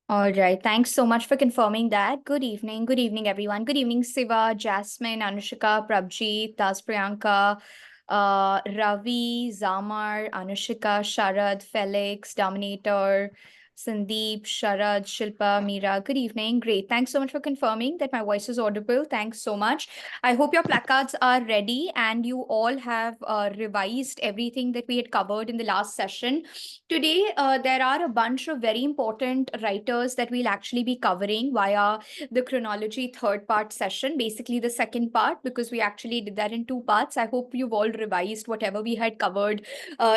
All right. Thanks so much for confirming that. Good evening. Good evening, everyone. Good evening, Siva, Jasmine, Anushika, Prabjeet, Das Priyanka, Ravi, Zamar, Anushika, Sharad, Felix, Dominator, Sandeep, Sharad, Shilpa, Meera. Good evening. Great. Thanks so much for confirming that my voice is audible. Thanks so much. I hope your placards are ready and you all have revised everything that we had covered in the last session. Today, there are a bunch of very important writers that we'll actually be covering via the chronology third part session, basically the second part, because we actually did that in two parts. I hope you've all revised whatever we had covered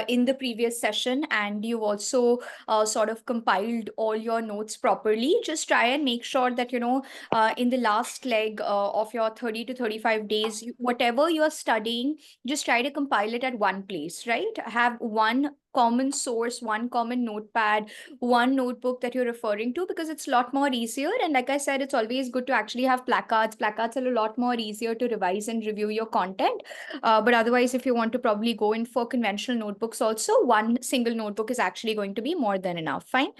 in the previous session, and you've also sort of compiled all your notes properly. Just try and make sure that, in the last leg of your 30 to 35 days, whatever you're studying, just try to compile it at one place, right? Have one common source, one common notepad, one notebook that you're referring to, because it's a lot more easier. And like I said, it's always good to actually have placards. Placards are a lot more easier to revise and review your content. But otherwise, if you want to probably go in for conventional notebooks also, one single notebook is actually going to be more than enough. Fine.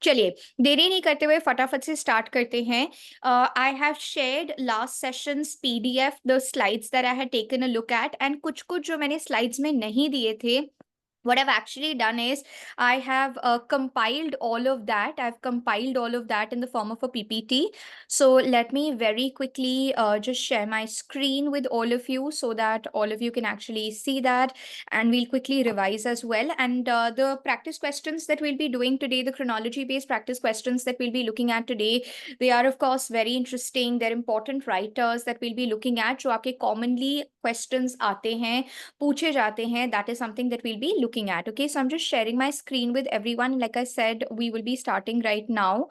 चलिए देरी नहीं करते हुए फटाफट से start करते हैं. I have shared last session's PDF, the slides that I had taken a look at, and कुछ कुछ जो मैंने slides में नहीं दिए थे, what I've actually done is I have compiled all of that. I've compiled all of that in the form of a PPT. So let me very quickly just share my screen with all of you so that all of you can actually see that, and we'll quickly revise as well. And the practice questions that we'll be doing today, the chronology based practice questions that we'll be looking at today, they are of course very interesting. They're important writers that we'll be looking at जो आपके commonly questions आते हैं, पूछे जाते हैं. That is something that we'll be looking at. Okay, so I'm just sharing my screen with everyone. Like I said, we will be starting right now.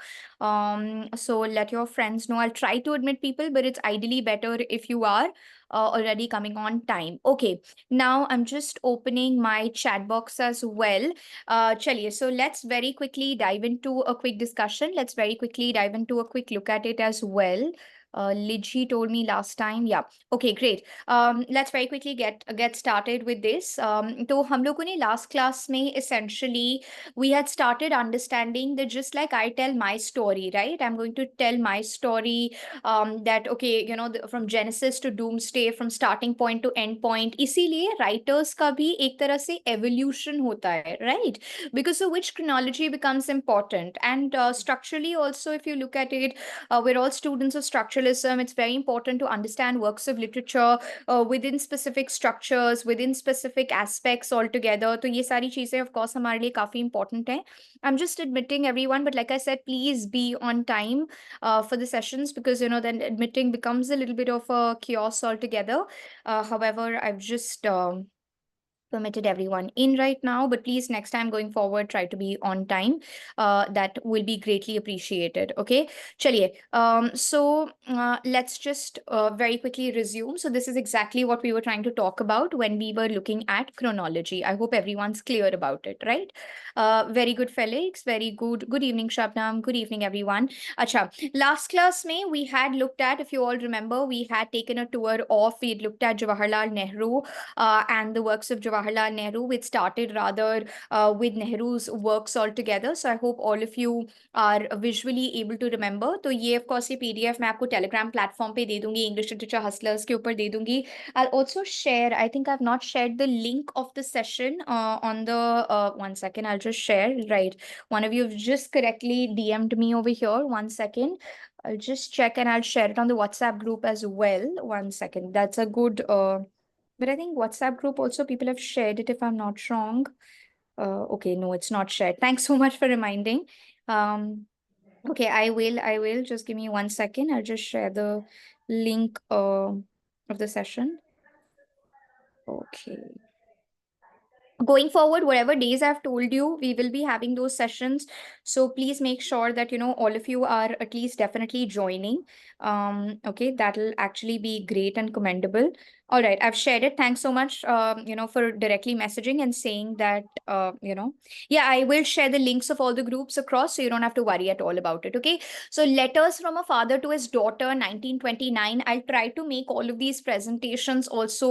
So let your friends know. I'll try to admit people, but it's ideally better if you are already coming on time. Okay, now I'm just opening my chat box as well. Chaliye, so let's very quickly dive into a quick discussion. Let's very quickly dive into a quick look at it as well. Lidji told me last time. Yeah. Okay, great. Let's very quickly get started with this. तो हम लोगों ने last class में essentially we had started understanding that just like I tell my story, right? I'm going to tell my story, that okay, from Genesis to Doomsday, from starting point to end point. इसीलिए writers का भी एक तरह से evolution होता है, right? Because of which chronology becomes important. And structurally also, if you look at it, we're all students of structuralism. It's very important to understand works of literature within specific structures, within specific aspects altogether. तो ये सारी चीजें of course हमारे लिए काफी important हैं. I'm just admitting everyone, but like I said, please be on time for the sessions, because then admitting becomes a little bit of a chaos altogether. However, I've just permitted everyone in right now, but please next time going forward try to be on time. That will be greatly appreciated. Okay, chaliye. So let's just very quickly resume. So this is exactly what we were trying to talk about when we were looking at chronology. I hope everyone's clear about it, right? Very good, Felix. Very good. Good evening, Shabnam. Good evening, everyone. Acha, last class में we had looked at, if you all remember, we had taken a tour of, we had looked at Jawaharlal Nehru and the works of Jawaharlal Nehru, which started rather with Nehru's works altogether. So I hope all of you are visually able to remember. तो ये of course ये PDF मैं आपको Telegram platform पे दे दूंगी, English Literature Hustlers के ऊपर दे दूंगी. I'll also share, I think I've not shared the link of the session on the, one second, I'll just share, right. One of you have just correctly DM'd me over here. One second. I'll just check and I'll share it on the WhatsApp group as well. One second. That's a good, but I think WhatsApp group also people have shared it if I'm not wrong. Okay, no, it's not shared. Thanks so much for reminding. Okay, I will. Just give me 1 second. I'll just share the link of the session. Okay. Going forward, whatever days I've told you, we will be having those sessions. So please make sure that, all of you are at least definitely joining. Okay, that'll actually be great and commendable. All right, I've shared it. Thanks so much, for directly messaging and saying that, yeah, I will share the links of all the groups across, so you don't have to worry at all about it. Okay. So, letters from a father to his daughter, 1929. I'll try to make all of these presentations also,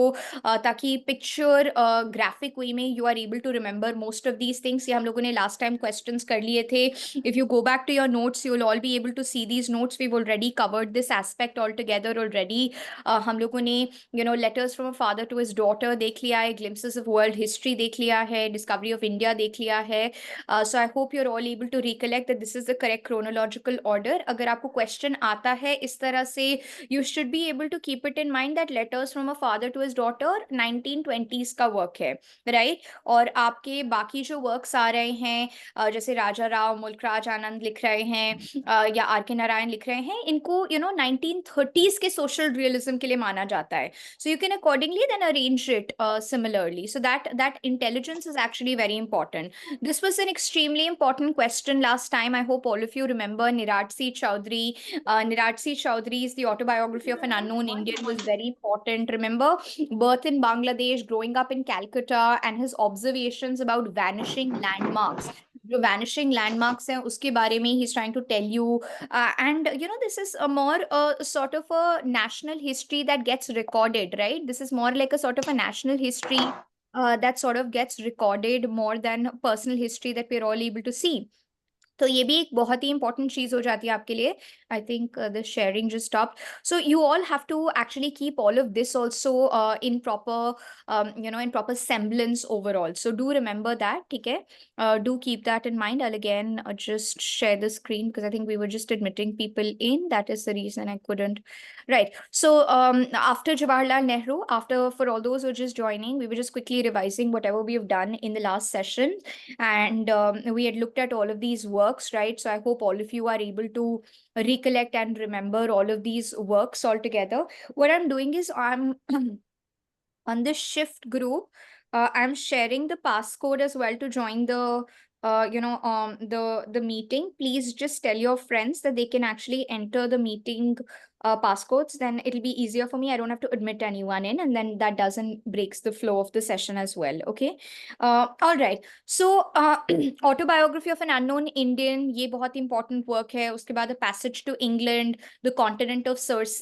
ताकि picture, graphic way में you are able to remember most of these things. ये हम लोगों ने last time questions कर लिए थे. If you go back to your notes, you'll all be able to see these notes. We've already covered this aspect altogether already. हम लोगों ने letters from a father to his daughter देख लिया है, glimpses of world history देख लिया है, discovery of India देख लिया है. So I hope you are all able to recollect that this is the correct chronological order. अगर आपको क्वेश्चन आता है इस तरह से, you should be able to keep it in mind that letters from a father to his daughter 1920s का work है, right? और आपके बाकी जो वर्क्स आ रहे हैं, जैसे राजा राव मुल्कराज आनंद लिख रहे हैं, या आर के नारायण लिख रहे हैं, इनको 1930s के सोशल रियलिज्म के लिए माना जाता है. So you can accordingly then arrange it similarly. So that intelligence is actually very important. This was an extremely important question last time. I hope all of you remember Niraj C. Chaudhary. Niraj C. Chaudhary's The Autobiography of an Unknown Indian was very important. Remember, birth in Bangladesh, growing up in Calcutta, and his observations about vanishing landmarks. जो vanishing landmarks हैं उसके बारे में he's trying to tell you. And this is a more sort of a national history that gets recorded, right? This is more like a sort of a national history that sort of gets recorded more than personal history that we're all able to see. तो ये भी एक बहुत ही important चीज हो जाती है आपके लिए. I think the sharing just stop. So you all have to actually keep all of this also in proper in proper semblance overall. So do remember that. ठीक है. Do keep that in mind. I'll again just share the screen because I think we were just admitting people in. That is the reason I couldn't. Right. So after Jawaharlal Nehru, for all those who are just joining, we were just quickly revising whatever we have done in the last session. And we had looked at all of these works, right? So I hope all of you are able to recollect and remember all of these works all together. What I'm doing is I'm on this shift group. I'm sharing the passcode as well to join the meeting. Please just tell your friends that they can actually enter the meeting passcodes. Then it'll be easier for me. I don't have to admit anyone in, and then that doesn't breaks the flow of the session as well. Okay. All right. So Autobiography of an Unknown Indian, ये बहुत important work है. उसके बाद A Passage to England, The Continent of Circe.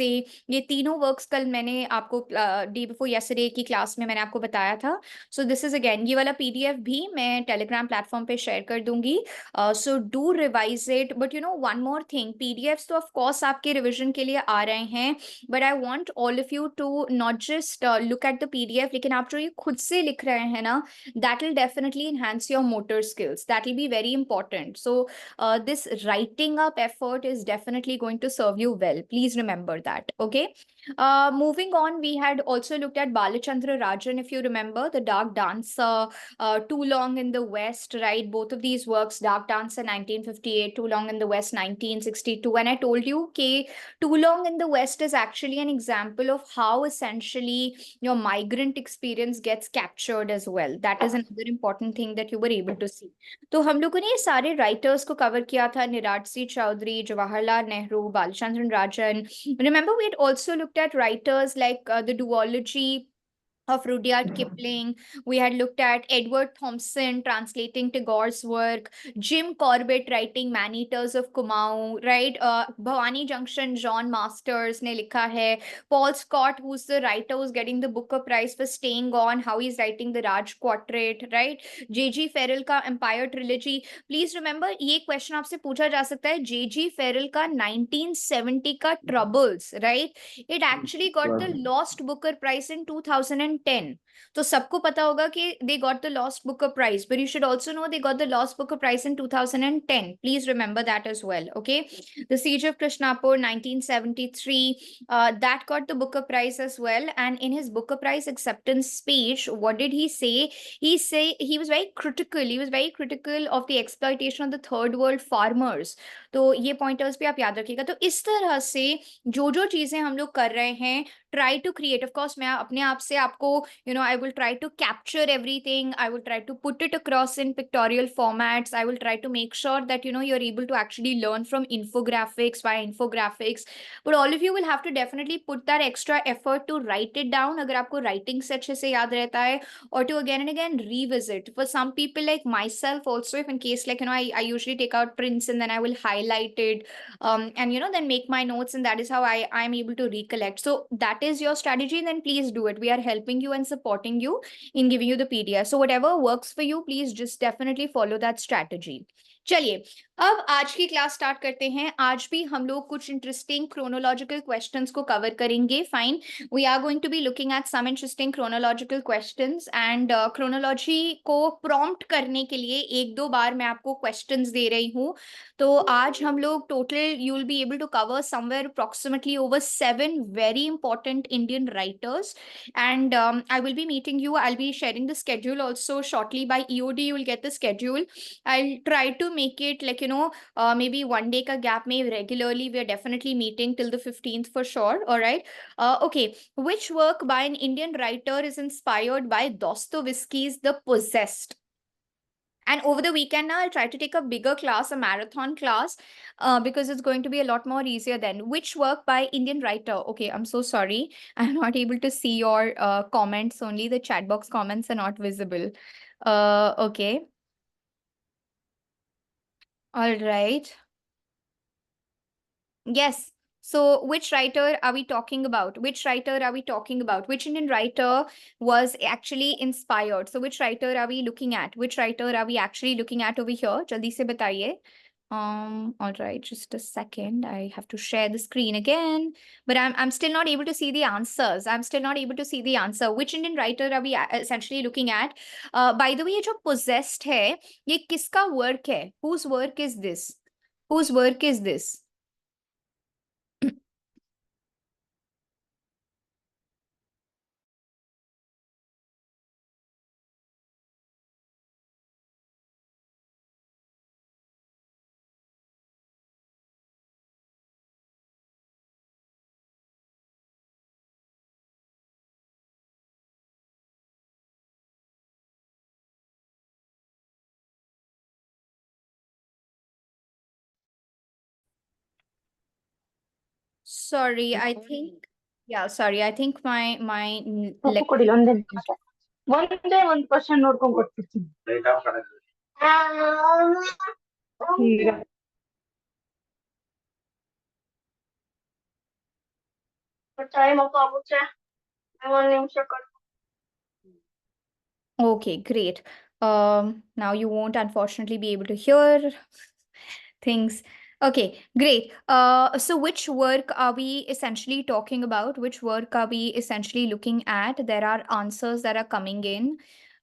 ये तीनों works कल मैंने आपको डे बिफोर यस्टरडे की क्लास में मैंने आपको बताया था. सो दिस इज अगेन, ये वाला पीडीएफ भी मैं टेलीग्राम प्लेटफॉर्म पे शेयर कर दूंगी. So do revise it. But one more thing, PDFs तो ऑफ कोर्स आपके रिविजन के लिए आ रहे हैं, but I want all of you to not just look at the PDF, लेकिन आप जो ये खुद से लिख रहे हैं ना, that will definitely enhance your motor skills. That will be very important. So this writing up effort is definitely going to serve you well. Please remember that. Okay. Moving on, we had also looked at Balachandra Rajan, if you remember, The Dark Dancer, Too Long in the West, right? Both of these works, Dark Dancer 1958, Too Long in the West 1962. And I told you, okay, Too Long in the West is actually an example of how essentially your migrant experience gets captured as well. That is another important thing that you were able to see. तो हम लोगों ने ये सारे writers को cover किया था, eras C Chaudhary, Jawaharlal Nehru, Balachandran Rajan. Remember, we had also looked at writers like the duology of Rudyard Kipling. We had looked at Edward Thompson translating Tagore's work, Jim Corbett writing Man-Eaters of Kumaon, right? Bhavani Junction, John Masters ne likha hai. Paul Scott, who's the writer who's getting the Booker Prize for Staying On, how he's writing the Raj Quartet, right? J.G. Farrell का Empire Trilogy. Please remember, ये question आपसे पूछा जा सकता है. J.G. Farrell का 1970 का Troubles, right? It actually got the Lost Booker Prize in 2010. तो सबको पता होगा कि they got the Lost Booker Prize, but you should also know they got the Lost Booker Prize in 2010. Please remember that as well. Okay. The Siege of Krishnapur 1973, that got the Booker Prize as well. And in his Booker Prize acceptance speech, what did he say? He was very critical. He was very critical of the exploitation of the third world farmers. तो ये pointers भी आप याद रखिएगा. तो इस तरह से जो चीजें हम लोग कर रहे हैं, try to create. Of course, मैं अपने आप से आपको I will try to capture everything. I will try to put it across in pictorial formats. I will try to make sure that, you're able to actually learn from infographics via infographics. But all of you will have to definitely put that extra effort to write it down. अगर आपको writing से अच्छे से याद रहता है, or to again and again revisit. For some people like myself also, if in case like, I usually take out prints and then I will highlight it, and then make my notes, and that is how I'm able to recollect. So that is your strategy, then please do it. We are helping you and supporting you in giving you the PDF. So whatever works for you, please just definitely follow that strategy. चलिए, अब आज की class start करते हैं. आज भी हम लोग कुछ इंटरेस्टिंग क्रोनोलॉजिकल क्वेश्चंस को कवर करेंगे. Fine, we are going to be looking at some interesting chronological questions, and chronology को प्रॉम्प्ट करने के लिए एक दो बार मैं आपको क्वेश्चंस दे रही हूँ. तो आज हम लोग total, you will be able to cover somewhere approximately over 7 very important Indian writers, and I will be meeting you. I'll be sharing the schedule also shortly by EOD. You will get the schedule. I'll try to make it like, maybe one day ka gap may regularly. We are definitely meeting till the 15th for sure. All right. Okay. Which work by an Indian writer is inspired by Dostoevsky's The Possessed? And over the weekend now, I'll try to take a bigger class, a marathon class, because it's going to be a lot more easier then. Which work by Indian writer? Okay, I'm so sorry. I'm not able to see your comments. Only the chat box comments are not visible. Okay. All right. Yes. So which writer are we talking about? Which writer are we talking about? Which Indian writer was actually inspired? So which writer are we looking at? Which writer are we actually looking at over here? Jaldi se bataiye. All right, just a second. I have to share the screen again. But I'm still not able to see the answers. I'm still not able to see the answer. Which Indian writer are we essentially looking at? By the way, ये जो possessed है, ये किसका work है? Whose work is this? Whose work is this? Sorry, I think, yeah, sorry, I think my ಉಪ್ಪು ಕೊಡಿ ಒಂದೇ ನಿಮಿಷ ಒಂದೇ ಒಂದು ಕ್ವಶನ್ ನೋಡ್ಕೊಂಡ್ ಕೊಟ್ಬಿಡ್ತೀನಿ ಈಗ ಟೈಮ್ ಅಪ್ಪ ಆಗುತ್ತೆ ಒಂದ್ ನಿಮಿಷ ಕೊಡಿ Okay, great. Now you won't unfortunately be able to hear things. Okay, great. So which work are we essentially talking about? Which work are we essentially looking at? There are answers that are coming in.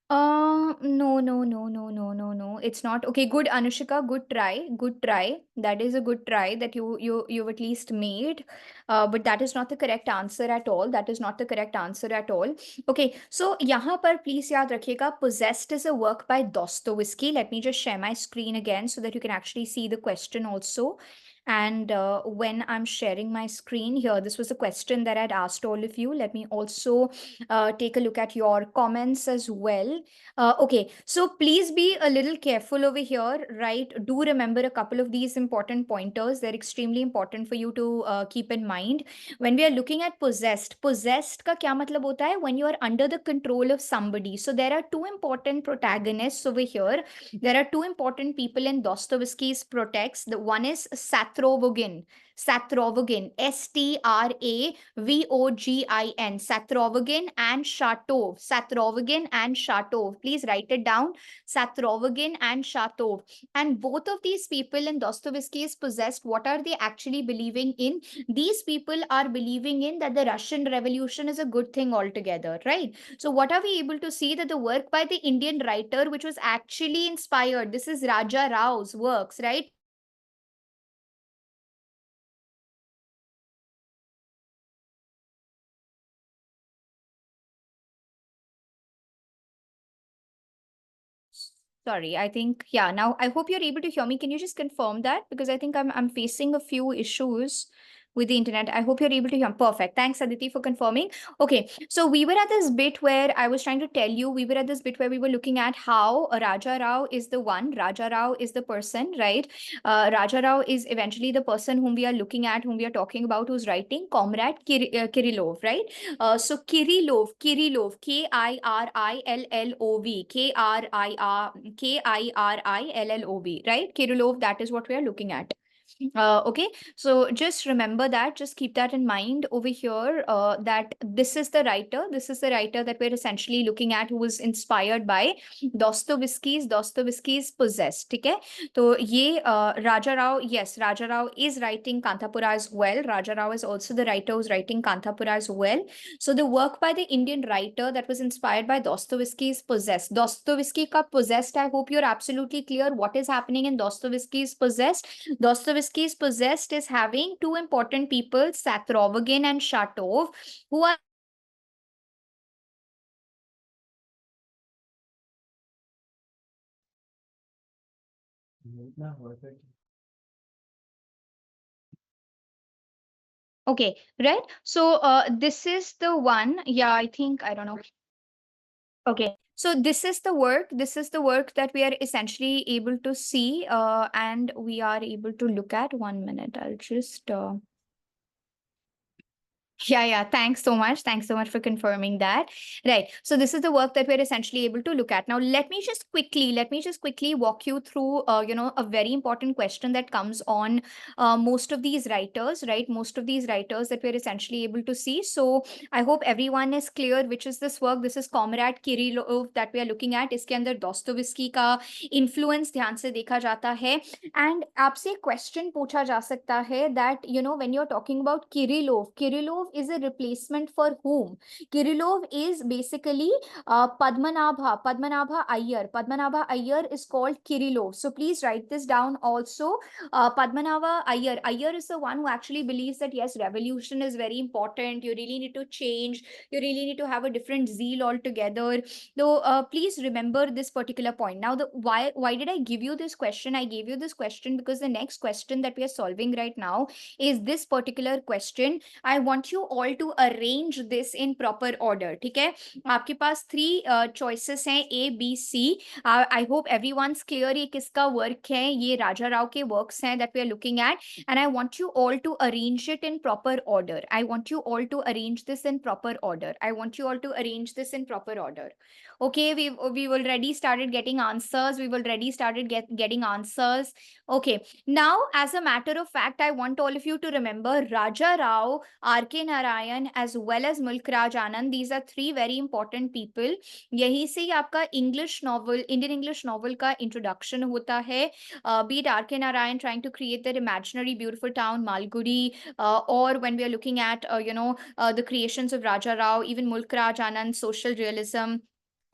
No, no, no, no, no, no, no. It's not. Okay, good, Anushika. Good try. Good try. That is a good try that you've at least made. But that is not the correct answer at all. That is not the correct answer at all. Okay, so यहाँ पर please याद रखिएगा, Possessed is a work by Dostoevsky. Let me just share my screen again so that you can actually see the question also. And when I'm sharing my screen here, this was a question that I'd asked all of you. Let me also take a look at your comments as well. Okay, so please be a little careful over here, right? Do remember a couple of these important pointers. They're extremely important for you to keep in mind. When we are looking at possessed का क्या मतलब होता है? When you are under the control of somebody. So there are two important protagonists over here. There are two important people in Dostoevsky's Protests. The one is Satrovogin. Satrovogin, Stravogin, Satrovogin and Shatov. Satrovogin and Shatov. Please write it down. Satrovogin and Shatov. And both of these people in Dostoevsky's Possessed, what are they actually believing in? These people are believing in that the Russian Revolution is a good thing altogether, right? So what are we able to see? That the work by the Indian writer, which was actually inspired, this is Raja Rao's works, right? Sorry, I think, yeah, now I hope you're able to hear me. Can you just confirm that? Because I think I'm facing a few issues with the internet. I hope you're able to hear. Perfect. Thanks, Aditi, for confirming. Okay, so we were at this bit where I was trying to tell you, we were at this bit where we were looking at how Raja Rao is the one. Raja Rao is the person, right? Raja Rao is eventually the person whom we are looking at, whom we are talking about, who's writing Comrade Kirillov, right? So Kirillov, Kirillov, Kirillov, right? Kirillov, that is what we are looking at. Okay, so just remember that, just keep that in mind over here, that this is the writer, that we're essentially looking at, who was inspired by Dostoevsky's Possessed. Okay, so ye Raja Rao, yes, Raja Rao is writing Kantapura as well. Raja Rao is also the writer who's writing Kantapura as well. So the work by the Indian writer that was inspired by Dostoevsky's Possessed. Dostoevsky ka Possessed, I hope you're absolutely clear what is happening in Dostoevsky's Possessed. Dostoevsky's Possessed is having two important people, Satrovagin and Shatov, who are okay, right? So this is the one. Yeah, I think, I don't know. Okay, so this is the work. This is the work that we are essentially able to see, and we are able to look at. 1 minute. I'll just. Yeah. Thanks so much. Thanks so much for confirming that. Right. So this is the work that we're essentially able to look at. Now, let me just quickly walk you through, a very important question that comes on most of these writers, right? Most of these writers that we're essentially able to see. So I hope everyone is clear which is this work. This is Comrade Kirillov that we are looking at. इसके अंदर Dostoevsky का influence ध्यान से देखा जाता है. And आपसे question पूछा जा सकता है that, when you're talking about Kirillov is a replacement for whom? Kirillov is basically Padmanabha Iyer. Padmanabha Iyer is called Kirillov. So please write this down also. Padmanabha Iyer. Iyer is the one who actually believes that yes, revolution is very important. You really need to change. You really need to have a different zeal altogether. So please remember this particular point. Now, why did I give you this question? I gave you this question because the next question that we are solving right now is this particular question. I want you all to arrange this in proper order. ठीक है? आपके पास 3 choices हैं, A, B, C. I hope everyone's clear ये किसका work है. ये राजा राव के works हैं that we are looking at, and I want you all to arrange it in proper order. I want you all to arrange this in proper order. Okay, we've already started getting answers. Getting answers. Okay, now as a matter of fact, I want all of you to remember Raja Rao, R.K. Narayan, as well as Mulk Raj Anand. These are 3 very important people. यही से ही आपका Indian English novel का introduction होता है. Be it R.K. Narayan trying to create their imaginary beautiful town Malgudi, or when we are looking at the creations of Raja Rao, even Mulk Raj Anand, social realism.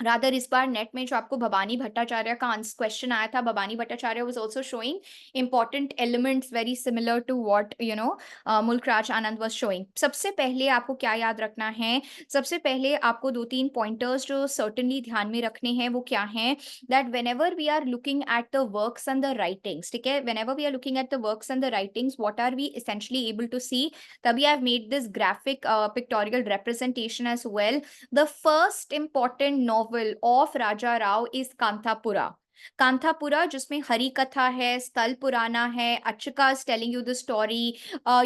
Rather इस बार net में जो आपको भवानी भट्टाचार्य का question आया था, Bhabani Bhattacharya was also showing important elements very similar to what Mulk Raj Anand was showing. सबसे पहले आपको क्या याद रखना है? सबसे पहले आपको 2-3 पॉइंटर्स जो सर्टेनली ध्यान में रखने हैं वो क्या हैं? That whenever we are looking at the works and the writings, ठीक है, whenever we are looking at the works and the writings, what are we essentially able to see? तभी I have made this graphic pictorial representation as well. The first important novel of Raja Rao is Kanthapura. Kanthapura, जिसमें हरी कथा है, स्थल पुराना है, Achika is telling you the story.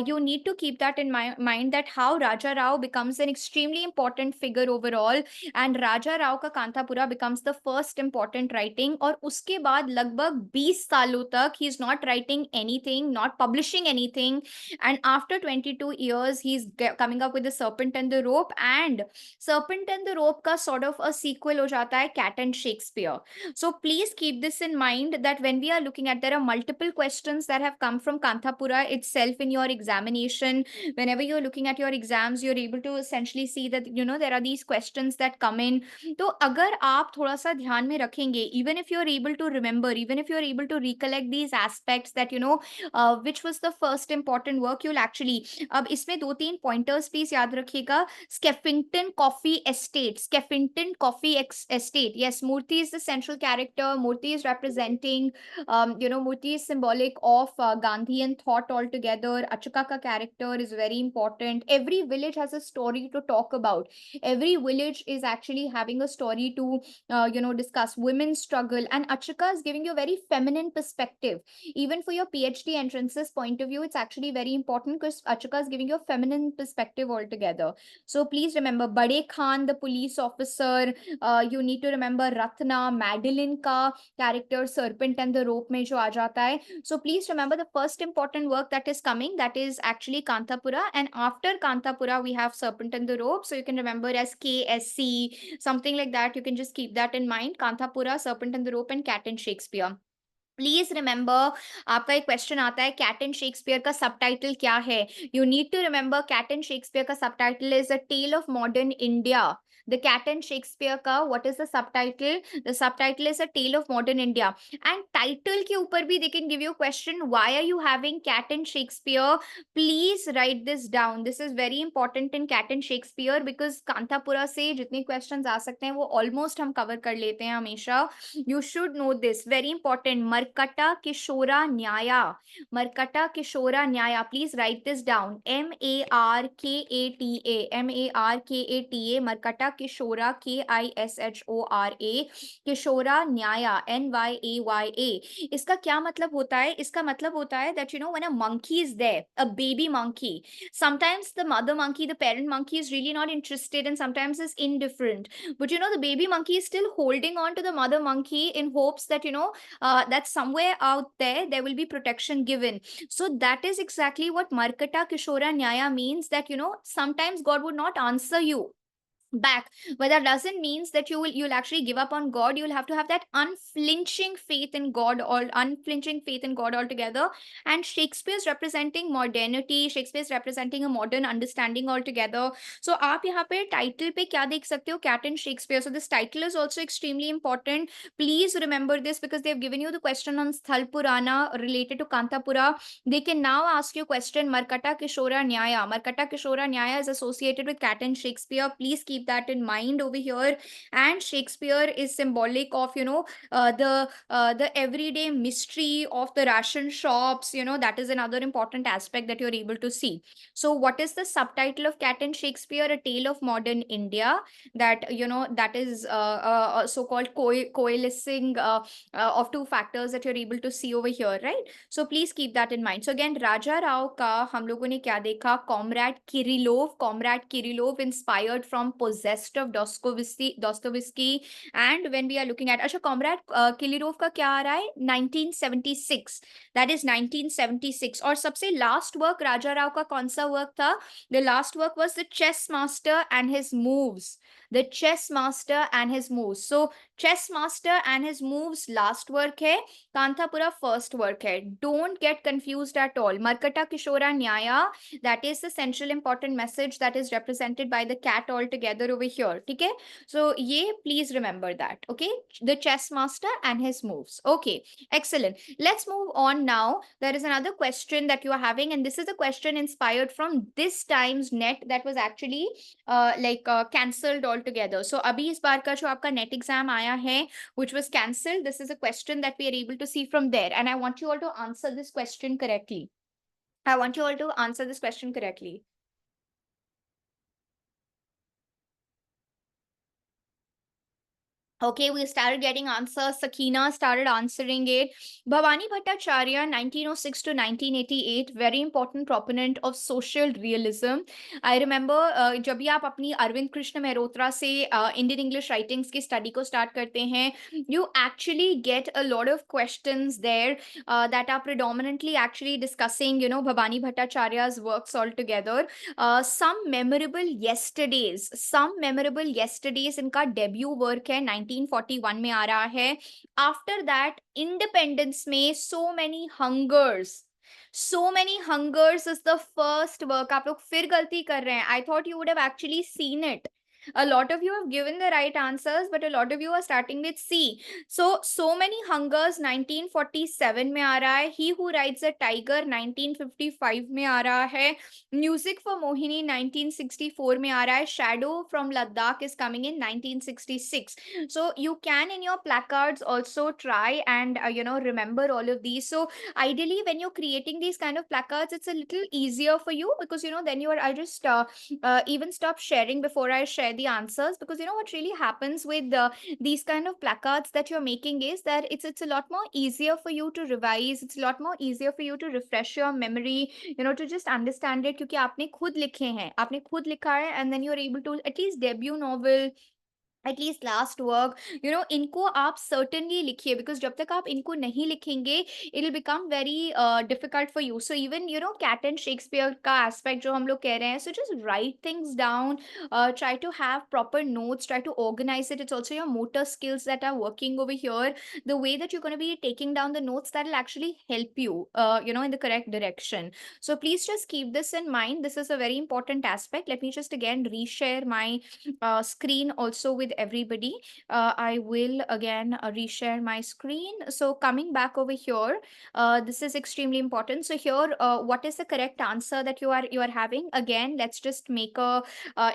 You need to keep that in mind that how Raja Rao becomes an extremely important figure overall, and Raja Rao का Kanthapura becomes the first important writing. और उसके बाद लगभग 20 सालों तक he is not writing anything, not publishing anything, and after 22 years he's coming up with the Serpent and the Rope, and Serpent and the Rope का sort of a sequel हो जाता है Cat and Shakespeare. So please keep this in mind that when we are looking at, there are multiple questions that have come from Kanthapura itself in your examination. Whenever you're looking at your exams, you're able to essentially see that there are these questions that come in. तो अगर आप थोड़ा सा ध्यान में रखेंगे, even if you're able to remember, even if you're able to recollect these aspects that which was the first important work, you'll actually, अब इसमें 2-3 pointers please याद रखिएगा. Skeffington Coffee Estate. Yes, Murthy is the central character. Murti is representing, Murti is symbolic of Gandhian thought altogether. Achika ka character is very important. Every village has a story to talk about. Every village is actually having a story to, discuss women's struggle. And Achika is giving you a very feminine perspective. Even for your PhD entrances point of view, it's actually very important because Achika is giving you a feminine perspective altogether. So please remember Bade Khan, the police officer. You need to remember Ratna, Madeline ka character, Serpent and the Rope mein jo aa jata hai. So please remember the first important work that is coming, that is actually Kantapura. And after Kantapura, we have Serpent and the Rope. So you can remember as KSC, something like that. You can just keep that in mind. Kantapura, Serpent and the Rope, and Cat and Shakespeare. Please remember, आपका एक question आता है Cat and Shakespeare का subtitle क्या है. You need to remember Cat and Shakespeare का subtitle is a tale of modern India. The Cat and Shakespeare का what is the subtitle? The subtitle is a tale of modern India. And title के ऊपर भी they can give you a question. Why are you having Cat and Shakespeare? Please write this down. This is very important in Cat and Shakespeare because Kanthapura से जितने questions आ सकते हैं वो almost हम cover कर लेते हैं हमेशा. You should know this. Very important. Markata Kishora Nyaya. Markata Kishora Nyaya. Please write this down. Markata. Markata. Markata Kishora. Kishora. Kishora Nyaya. Nyaya. इसका क्या मतलब होता है? इसका मतलब होता है that when a monkey is there, a baby monkey, sometimes the mother monkey, the parent monkey is really not interested and sometimes is indifferent. But the baby monkey is still holding on to the mother monkey in hopes that that somewhere out there will be protection given. So that is exactly what Markata Kishora Nyaya means, that sometimes God would not answer you back, but that doesn't means that you'll actually give up on God. You'll have to have that unflinching faith in God, or unflinching faith in God altogether. And Shakespeare's representing modernity. Shakespeare's representing a modern understanding altogether. So आप यहाँ पे title पे क्या देख सकते हो? Cat and Shakespeare. So this title is also extremely important. Please remember this because they've given you the question on Sthal Purana related to Kantapura. They can now ask you question Markata Kishora Nyaya. Markata Kishora Nyaya is associated with Cat and Shakespeare. Please keep that in mind over here. And Shakespeare is symbolic of the everyday mystery of the ration shops. That is another important aspect that you're able to see. So what is the subtitle of Cat and Shakespeare? A Tale of Modern India. That that is so-called coalescing of two factors that you're able to see over here, right? So please keep that in mind. So again, Raja Rao का हम लोगों ने क्या देखा? Comrade Kirillov inspired from Possessed of Dostoevsky. And when we are looking at अच्छा Comrade Kirillov का क्या आ रहा है? 1976. That is 1976. और सबसे last work राजा राव का कौन सा work था? The last work was The Chess Master and His Moves. The Chess Master and His Moves. So Chess Master and His Moves last work है, Kantapura first work है. Don't get confused at all. Markata Kishora Nyaya, that is the central important message that is represented by the cat altogether over here. Okay, so ye please remember that. Okay, the Chess Master and His Moves. Okay, excellent. Let's move on now. There is another question that you are having, and this is a question inspired from this times net that was actually cancelled altogether. So abhi is बार का जो आपका net exam आया है, which was cancelled, this is a question that we are able to see from there, and I want you all to answer this question correctly. I want you all to answer this question correctly. Okay, we started getting answers. Sakina started answering it. Bhavani Bhattacharya, 1906 to 1988, very important proponent of social realism. I remember जब भी आप अपनी अरविंद कृष्ण मेहरोत्रा से Indian English writings की study को start करते हैं, you actually get a lot of questions there that are predominantly actually discussing, Bhavani Bhattacharya's works altogether. Some memorable yesterdays इनका debut work है, 1941 में आ रहा है. After that, independence में so many hungers is the first work. आप लोग फिर गलती कर रहे हैं. I thought you would have actually seen it. A lot of you have given the right answers, but a lot of you are starting with C. So many hungers 1947 में आ रहा है. He who rides a tiger 1955 में आ रहा है. Music for Mohini 1964 में आ रहा है. Shadow from Ladakh is coming in 1966. So you can in your placards also try and remember all of these. So ideally when you're creating these kind of placards, it's a little easier for you, because then I'll just even stop sharing before I share the answers, because what really happens with these kind of placards that you're making is that it's a lot more easier for you to revise. It's a lot more easier for you to refresh your memory, to just understand it, क्योंकि आपने खुद लिखे हैं, आपने खुद लिखा है, and then you're able to at least debut novel, at least last work, इनको आप certainly लिखिए, because जब तक आप इनको नहीं लिखेंगे, it'll become very difficult for you. So even Cat and Shakespeare का aspect जो हम लोग कह रहे हैं, so just write things down, try to have proper notes, try to organize it. It's also your motor skills that are working over here. The way that you're going to be taking down the notes, that'll actually help you, in the correct direction. So please just keep this in mind. This is a very important aspect. Let me just again reshare my screen also with everybody. I will again reshare my screen. So coming back over here, this is extremely important. So here, what is the correct answer that you are having? Again, let's just make a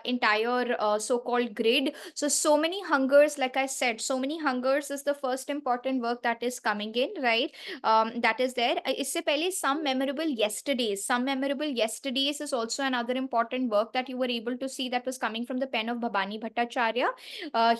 entire so-called grid. So many hungers, like I said, so many hungers is the first important work that is coming in, right? That is there. इससे पहले some memorable yesterdays. Some memorable yesterdays is also another important work that you were able to see, that was coming from the pen of Bhabani Bhattacharya.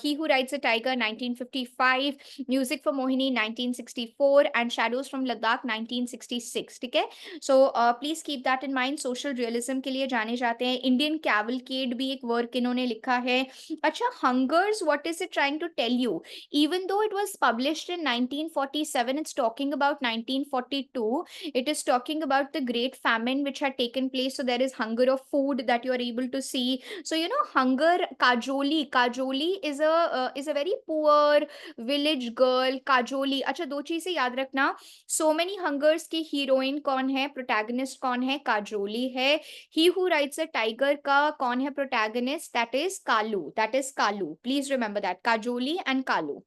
He Who Rides a Tiger 1955, Music for Mohini 1964, and Shadows from Ladakh 1966. ठीक है? So please keep that in mind. Social realism के लिए जाने जाते हैं. Indian Cavalcade भी एक work इन्होंने लिखा है. अच्छा, Hungers, what is it trying to tell you? Even though it was published in 1947, it's talking about 1942. It is talking about the great famine which had taken place. So there is hunger of food that you are able to see. So hunger. Kajoli is a very poor village girl. Kajoli. अच्छा, दो चीजें याद रखना. So many hungers की heroine कौन है, protagonist कौन है? काजोली है. He Who Rides a Tiger का कौन है protagonist? That is Kalu. Please remember that. Kajoli and Kalu.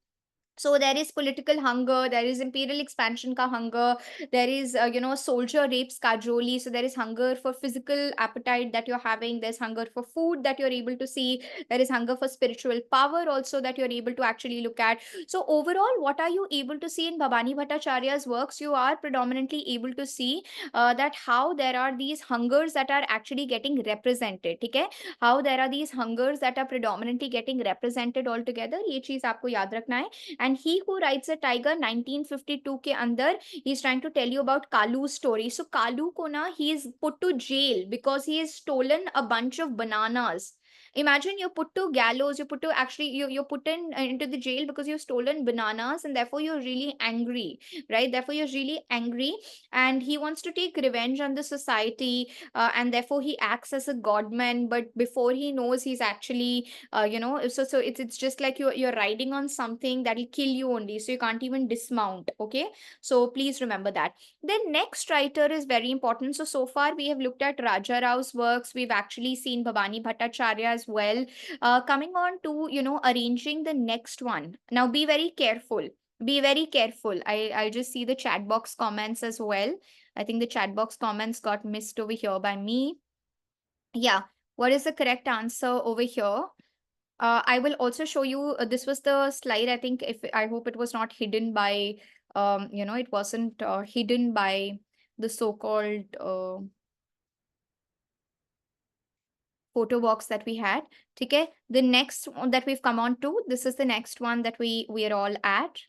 So there is political hunger, there is imperial expansion ka hunger, there is soldier rapes Kajoli. So there is hunger for physical appetite that you're having, there's hunger for food that you're able to see, there is hunger for spiritual power also that you're able to actually look at. So overall, what are you able to see in Bhabani Bhattacharya's works? You are predominantly able to see that how there are these hungers that are actually getting represented. ठीक है? How there are these hungers that are predominantly getting represented altogether. ये चीज आपको याद रखना है. And He Who Rides a Tiger 1952 के अंदर he is trying to tell you about Kalu's story. So Kalu को ना, he is put to jail because he has stolen a bunch of bananas. Imagine you're put to gallows, you're put into the jail because you've stolen bananas, and therefore you're really angry, right? Therefore you're really angry, and he wants to take revenge on the society, and therefore he acts as a godman. But before he knows, he's actually so it's just like you're riding on something that will kill you only, so you can't even dismount. Okay, so please remember that. Then next writer is very important. So far we have looked at Raja Rao's works, we've actually seen Bhabani Bhattacharya as well. Coming on to arranging the next one. Now be very careful, I'll just see the chat box comments as well. I think the chat box comments got missed over here by me. Yeah, what is the correct answer over here? I will also show you, this was the slide. I hope it was not hidden by, it wasn't hidden by the so-called photo box that we had. Okay, the next one that we've come on to, this is the next one that we are all at.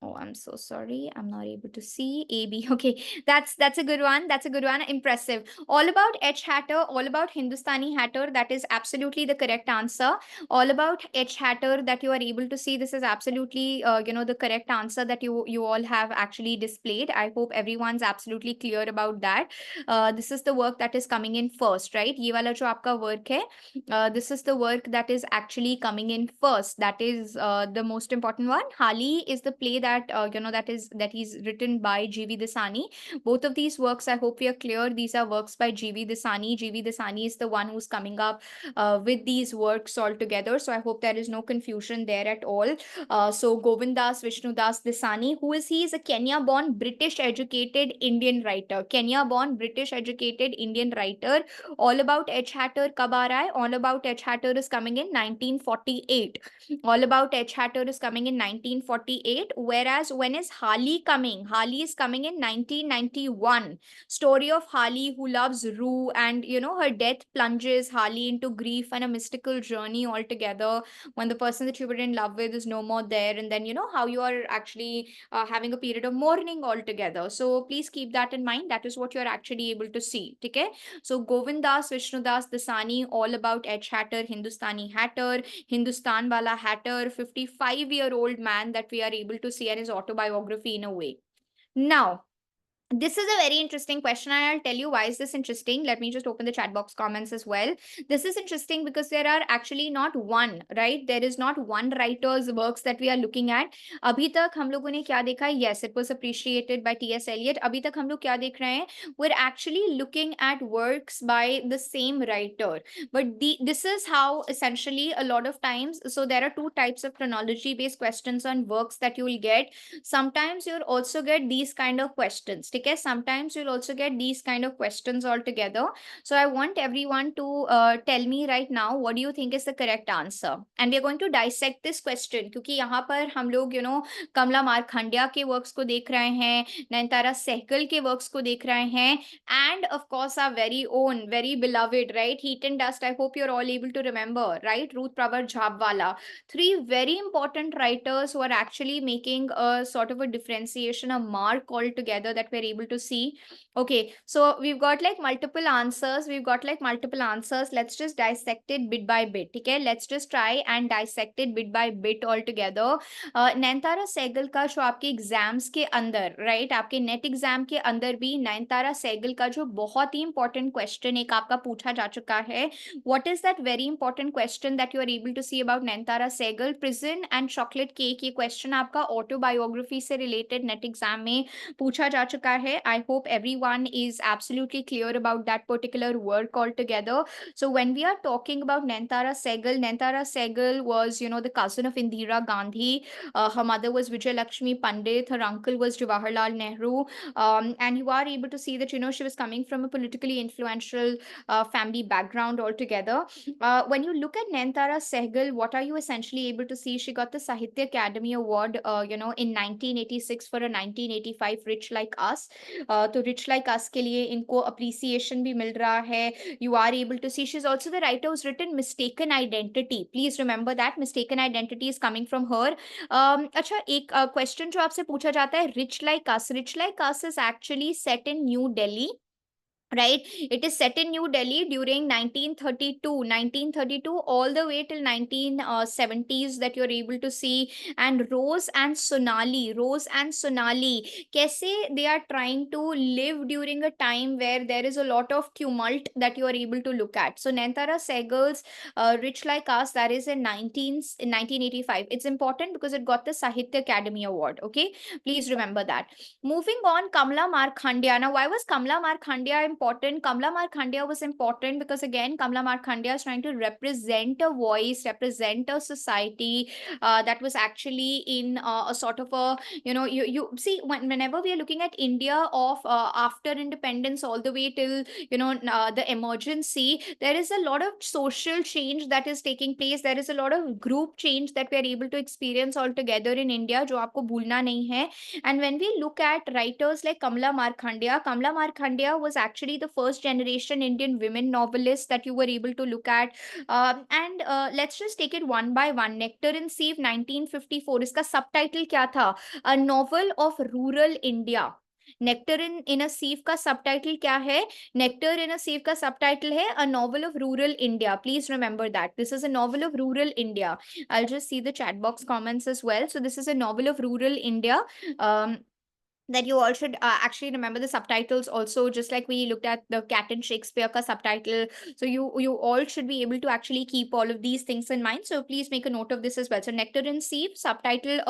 Oh, I'm so sorry. I'm not able to see. AB. Okay, that's a good one. That's a good one. Impressive. All About H Hatter, all about Hindustani Hatter. That is absolutely the correct answer. All About H Hatter that you are able to see. This is absolutely, the correct answer that you all have actually displayed. I hope everyone's absolutely clear about that. This is the work that is coming in first, right? ये वाला जो आपका work है, this is the work that is actually coming in first. That is the most important one. Hali is the play that that that he's written by G.V. Dasani. Both of these works, I hope we are clear. These are works by G.V. Dasani. G.V. Dasani is the one who's coming up with these works all together. So I hope there is no confusion there at all. So Govindas Vishnudas Dasani, who is he? Is a Kenya-born British-educated Indian writer. Kenya-born British-educated Indian writer. All About H. Hatter kab aa raha hai? All About H. Hatter is coming in 1948. All About H. Hatter is coming in 1948. Whereas when is Hali coming? Hali is coming in 1991. Story of Hali who loves Rue, and her death plunges Hali into grief and a mystical journey altogether when the person that you were in love with is no more there, and then how you are actually having a period of mourning altogether. So please keep that in mind. That is what you're actually able to see. Okay. So Govindas Vishnudas Dasani, All About H. Hatter, Hindustani Hatter, Hindustan Wala Hatter, 55-year-old man that we are able to see in his autobiography in a way. Now, this is a very interesting question, and I'll tell you why is this interesting. Let me just open the chat box comments as well. This is interesting because there are actually not one, right? There is not one writer's works that we are looking at. अभी तक हम लोगों ने क्या देखा? Yes, it was appreciated by T.S. Eliot. अभी तक हम लोग क्या देख रहे हैं? We're actually looking at works by the same writer. But this is how essentially a lot of times, so there are two types of chronology based questions on works that you will get. Sometimes you'll also get these kind of questions. Okay, sometimes you'll also get these kind of questions altogether. So I want everyone to tell me right now what do you think is the correct answer, and we are going to dissect this question क्योंकि यहाँ पर हम लोग कमला मारखंडिया के works को देख रहे हैं, नयनतारा सहगल के वर्क्स को देख रहे हैं, and of course our very own very beloved, right, Heat and Dust. I hope you're all able to remember, right, Ruth Pravar Jhabwala. Three very important writers who are actually making a sort of a differentiation, a mark altogether that we're able to see. Okay, so we've got like multiple answers. Let's just dissect it bit by bit. Okay, let's just try and dissect it bit by bit altogether. Nayantara Sehgal का जो आपके exams के अंदर, right, आपके net exam के अंदर भी नयनतारा सहगल का जो बहुत ही इंपॉर्टेंट क्वेश्चन एक आपका पूछा जा चुका है. What is that very important question that you are able to see about Nayantara Sahgal? Prison and Chocolate Cake, ये क्वेश्चन आपका ऑटोबायोग्राफी से रिलेटेड नेट एग्जाम में पूछा जा चुका है. I hope everyone is absolutely clear about that particular work altogether. So when we are talking about Nayantara Sehgal was, the cousin of Indira Gandhi. Her mother was Vijay Lakshmi Pandit. Her uncle was Jawaharlal Nehru. And you are able to see that, she was coming from a politically influential family background altogether. When you look at Nayantara Sehgal, what are you essentially able to see? She got the Sahitya Academy Award, in 1986 for a 1985 Rich Like Us. तो Rich Like Us के लिए इनको appreciation भी मिल रहा है. You are able to see she's also the writer who's written Mistaken Identity. Please remember that Mistaken Identity is coming from her. अच्छा, एक question जो आपसे पूछा जाता है, Rich Like Us. Rich Like Us is actually set in New Delhi. Right, it is set in New Delhi during 1932 all the way till 1970s that you're able to see. And Rose and Sonali kaise they are trying to live during a time where there is a lot of tumult that you are able to look at. So Nayantara Sehgal's Rich Like Us, that is in 1985. It's important because it got the Sahitya Academy Award. Okay, please remember that. Moving on, Kamla Markhandia. Now, why was Kamla Markhandia important? Kamla Markhandia was important because again, Kamla Markhandia is trying to represent a voice, represent a society that was actually in a sort of a, you see, whenever we are looking at India of after independence all the way till, the emergency, there is a lot of social change that is taking place. There is a lot of group change that we are able to experience altogether in India, जो आपको भूलना नहीं है. And when we look at writers like Kamla Markhandia was actually the first generation Indian women novelist that you were able to look at. And let's just take it one by one. Nectar in Sieve 1954, इसका subtitle क्या था? A novel of rural India. Nectar in a Sieve का subtitle क्या है? Nectar in a Sieve का subtitle है a novel of rural India. Please remember that this is a novel of rural India. I just see the chat box comments as well. So this is a novel of rural India. that you all should actually remember the subtitles also, just like we looked at the Cat and Shakespeare ka subtitle. So you all should be able to actually keep all of these things in mind, so please make a note of this as well. So Nectar and Sieve, subtitle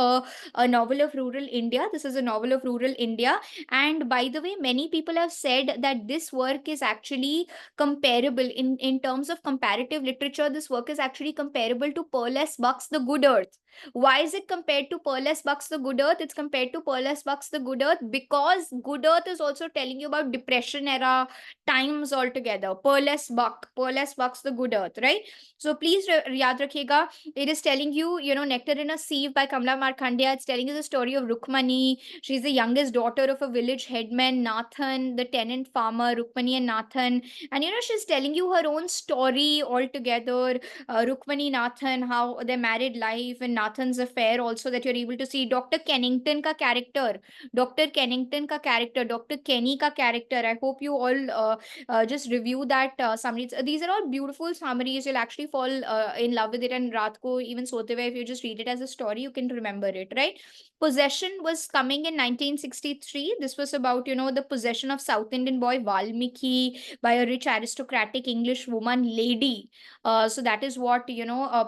a novel of rural India. This is a novel of rural India. And by the way, many people have said that this work is actually comparable in terms of comparative literature. This work is actually comparable to Pearl S. Buck's The Good Earth. Why is it compared to Pearl S. Buck's The Good Earth? It's compared to Pearl S. Buck's The Good Earth because Good Earth is also telling you about Depression era times altogether. Pearl S. Buck's The Good Earth, right? So please yaad rakhega. It is telling you, Nectar in a Sieve by Kamla Markandeya. It's telling you the story of Rukmani. She's the youngest daughter of a village headman, Nathan, the tenant farmer, Rukmani and Nathan. And she's telling you her own story altogether. Rukmani, Nathan, how their married life and Nathan's affair also, that you're able to see. Dr. Kennington ka character, Dr. Kennington ka character, Dr. Kenny ka character. I hope you all just review that summaries. These are all beautiful summaries. You'll actually fall in love with it. And Raat ko even sote hue, if you just read it as a story, you can remember it, right? Possession was coming in 1963. This was about, the possession of South Indian boy Valmiki by a rich aristocratic English woman lady. So that is what,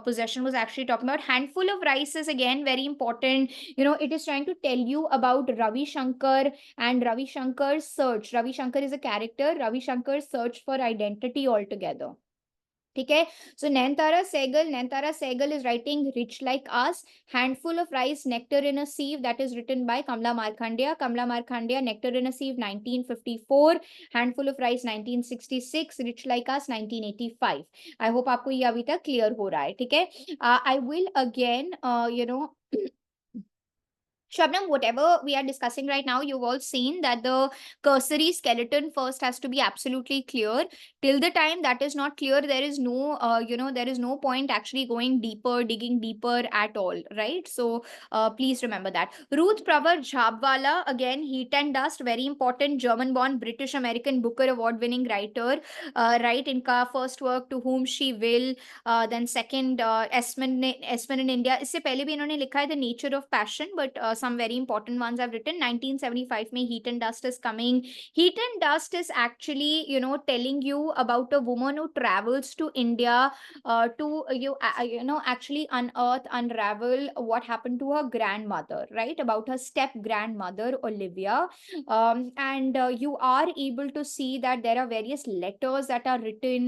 Possession was actually talking about. Handful of Rice is again very important. It is trying to tell you about Ravi Shankar and Ravi Shankar's search. Ravi Shankar is a character. Ravi Shankar's search for identity altogether. Okay, so Nayanthara Sehgal is writing Rich Like Us. Handful of Rice, Nectar in a Sieve, that is written by Kamla Markandeya, Nectar in a Sieve 1954, Handful of Rice 1966, Rich Like Us 1985. I hope आपको ये अभी तक clear हो रहा है, ठीक है? I will again, Shabnam, whatever we are discussing right now, you've all seen that the cursory skeleton first has to be absolutely clear. Till the time that is not clear, there is no, there is no point actually going deeper, digging deeper at all, right? So please remember that. Ruth Pravar Jhabwala, again, Heat and Dust, very important, German-born British-American Booker Award-winning writer, right? Inka first work, To Whom She Will, then second, Esmond in India. इससे पहले भी इन्होंने लिखा है The Nature of Passion, but some very important ones I've written. 1975 में Heat and Dust is coming. Heat and Dust is actually, telling you about a woman who travels to India to, actually unravel what happened to her grandmother, right? About her step grandmother, Olivia. And you are able to see that there are various letters that are written